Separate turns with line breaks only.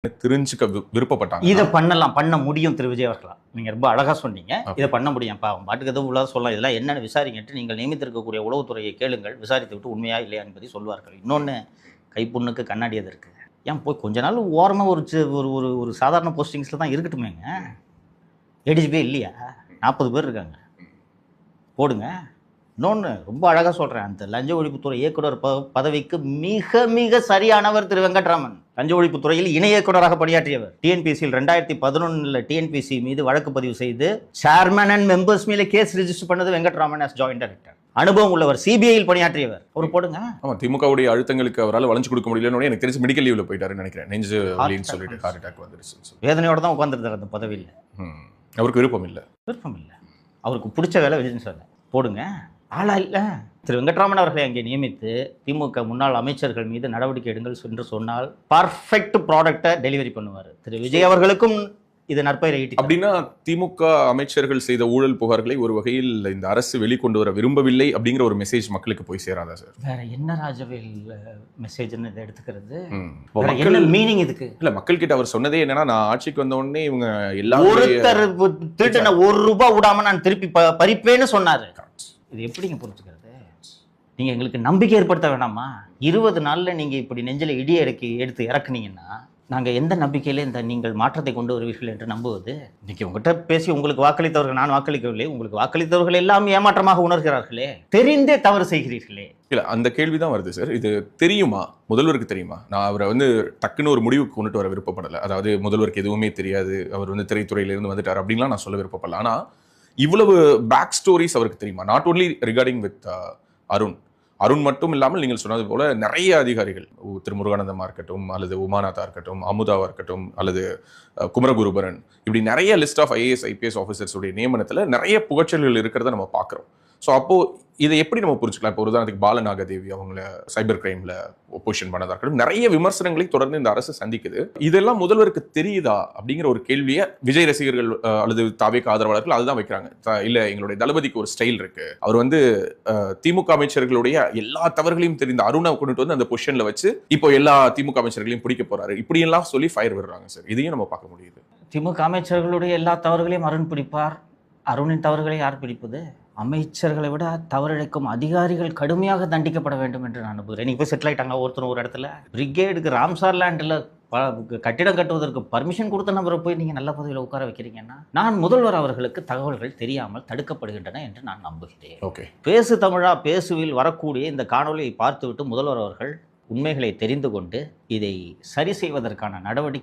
தெரிஞ்சுக்க விருப்பப்பட்டாங்க.
இதை பண்ண முடியும் திரு விஜய் அவர்களா. நீங்க ரொம்ப அழகா சொன்னீங்க. இதை பண்ண முடியும். அவன் பாட்டுக்கு எதுவும் உள்ளதாக சொல்லலாம். இதெல்லாம் என்னென்னு விசாரிக்கிட்டு நீங்கள் நியமித்திருக்கக்கூடிய உளவுத்துறையை கேளுங்கள், விசாரித்து விட்டு உண்மையா இல்லையா என்பதை சொல்வார்கள். இன்னொன்று, கைப்புண்ணுக்கு கண்ணாடி எது இருக்குது? ஏன் போய் கொஞ்ச நாள் ஓரமாக ஒரு சாதாரண போஸ்டிங்ஸில் தான் இருக்கட்டுமேங்க. ஏடிஜிபி இல்லையா? 40 பேர் இருக்காங்க, போடுங்க. இன்னொன்று ரொம்ப அழகாக சொல்கிறேன், அந்த லஞ்ச ஒழிப்புத்துறை இயக்குனர் பதவிக்கு மிக மிக சரியானவர் திரு வெங்கட்ராமன். லஞ்ச ஒழிப்புத்துறையில் இணை இயக்குநராக பணியாற்றியவர். டிஎன்பிசியில் 2011 டிஎன்பிசி மீது வழக்கு பதிவு செய்து சேர்மன் அண்ட் மெம்பர்ஸ் மேலே கேஸ் ரெஜிஸ்டர் பண்ணது வெங்கட்ராமன் as ஜாயிண்ட் டைரக்டர். அனுபவம் உள்ளவர், சிபிஐயில் பணியாற்றியவர். ஒரு போடுங்க.
ஆமா, திமுகவுடைய அழுத்தங்களுக்கு அவரால் வளைஞ்சு கொடுக்க முடியலன்னு எனக்கு தெரிஞ்சு மெடிக்கல் லீவ்ல போயிட்டாருன்னு நினைக்கிறேன். நெஞ்சு அப்படின்னு சொல்லிட்டு ஹார்ட் அட்டாக் வந்துருச்சு.
வேதனையோட தான் உட்காந்துருந்தார் அந்த பதவியில்.
அவருக்கு விருப்பம் இல்லை.
அவருக்கு பிடிச்ச வேலை விஜய் சொல்ல போடுங்க. ஆளா இல்லை. திரு வெங்கட்ராமன் அவர்களை அங்கே நியமித்து திமுக முன்னாள் அமைச்சர்கள் மீது நடவடிக்கை எடுங்கள் என்று சொன்னால் பர்ஃபெக்ட் ப்ராடக்டை டெலிவரி பண்ணுவார். திரு விஜய் அவர்களுக்கும் இது நற்பெயரை ஈட்டி. அப்படின்னா
திமுக அமைச்சர்கள் செய்த ஊழல் புகார்களை ஒரு வகையில் இந்த அரசு வெளிக்கொண்டு வர விரும்பவில்லை அப்படிங்கிற ஒரு மெசேஜ் மக்களுக்கு போய் சேராதா சார்?
வேற என்ன ராஜவேல் மெசேஜ்னு இதை எடுத்துக்கிறது? என்ன மீனிங் இதுக்கு?
இல்ல, மக்கள் கிட்ட அவர் சொன்னதே என்னன்னா, நான் ஆட்சிக்கு வந்த உடனே இவங்க எல்லாரும்
ஒருத்தர் திருட்டு ₹1 விடாம நான் திருப்பி பறிப்பேன்னு சொன்னாரு. இது எப்படிங்க புரிஞ்சுக்கிறது? நீங்க எங்களுக்கு நம்பிக்கை ஏற்படுத்த வேணாமா? 20 நாள்ல நீங்க இப்படி நெஞ்சில இடி எடுத்து இறக்குனீங்கன்னா நாங்க எந்த நம்பிக்கையில இந்த நீங்கள் மாற்றத்தை கொண்டு வருவீர்கள் என்று நம்புவது? இன்னைக்கு உங்ககிட்ட பேசி உங்களுக்கு வாக்களித்தவர்கள், நான் வாக்களிக்கவில்லை, உங்களுக்கு வாக்களித்தவர்கள் எல்லாம் ஏமாற்றமாக உணர்கிறார்களே, தெரிந்தே தவறு செய்கிறீர்களே.
இல்ல, அந்த கேள்விதான் வருது சார். இது தெரியுமா? முதல்வருக்கு தெரியுமா? நான் அவரை டக்குன்னு ஒரு முடிவுக்கு கொண்டுட்டு வர விருப்பப்படலை. அதாவது முதல்வருக்கு எதுவுமே தெரியாது, அவர் திரைத்துறையிலிருந்து வந்துட்டார் அப்படின்லாம் நான் சொல்ல விருப்பப்படல. ஆனா இவ்வளவு பேக் ஸ்டோரிஸ் அவருக்கு தெரியுமா? Not only regarding with Arun மட்டும் இல்லாமல் நீங்கள் சொன்னது போல நிறைய அதிகாரிகள், திரு முருகானந்தமா இருக்கட்டும், அல்லது உமாநாதா இருக்கட்டும், அமுதாவா இருக்கட்டும், அல்லது குமரகுருபரன், இப்படி நிறைய list of IAS IPS officers உடைய நியமனத்தில் நிறைய புகழ்ச்சல்கள் இருக்கிறத நம்ம பார்க்குறோம். ஸோ அப்போ இதை எப்படி நம்ம புரிஞ்சுக்கலாம்? இப்போ உதாரணத்துக்கு பாலநாகதேவி அவங்கள சைபர் கிரைம்ல பொசிஷன் பண்ணதா இருக்கட்டும், நிறைய விமர்சனங்களை தொடர்ந்து இந்த அரசு சந்திக்குது. இதெல்லாம் முதல்வருக்கு தெரியுதா அப்படிங்கிற ஒரு கேள்வியை விஜய் ரசிகர்கள் அல்லது தாவேக ஆதரவாளர்கள் அதுதான் வைக்கிறாங்க. இல்ல, எங்களுடைய தளபதிக்கு ஒரு ஸ்டைல் இருக்கு, அவர் திமுக அமைச்சர்களுடைய எல்லா தவறுகளையும் தெரிந்த அருணை கொண்டுட்டு வந்து அந்த பொசிஷன்ல வச்சு இப்போ எல்லா திமுக அமைச்சர்களையும் பிடிக்க போறாரு, இப்படி எல்லாம் சொல்லி ஃபயர் விடுறாங்க சார். இதையும் நம்ம பார்க்க முடியுது.
திமுக அமைச்சர்களுடைய எல்லா தவறுகளையும் அருண் பிடிப்பார், அருணின் தவறுகளை யார் பிடிப்பது? அமைச்சர்களை விட தவறிழைக்கும் அதிகாரிகள் கடுமையாக தண்டிக்கப்பட வேண்டும் என்று நான் நம்புகிறேன். இன்னைக்கு போய் செட்டில் ஆயிட்டாங்க ஒருத்தர் ஒரு இடத்துல. பிரிகேடுக்கு ராம்சார் லேண்டில் கட்டிடம் கட்டுவதற்கு பர்மிஷன் கொடுத்த நபரை போய் நீங்கள் நல்ல பதவியில் உட்கார வைக்கிறீங்கன்னா, நான் முதல்வர் அவர்களுக்கு தகவல்கள் தெரியாமல் தடுக்கப்படுகின்றன என்று நான் நம்புகிறேன்.
ஓகே,
பேசு தமிழா பேசுவில் வரக்கூடிய இந்த காணொலியை பார்த்துவிட்டு முதல்வர் அவர்கள் உண்மைகளை தெரிந்து கொண்டு இதை சரி செய்வதற்கான நடவடிக்கை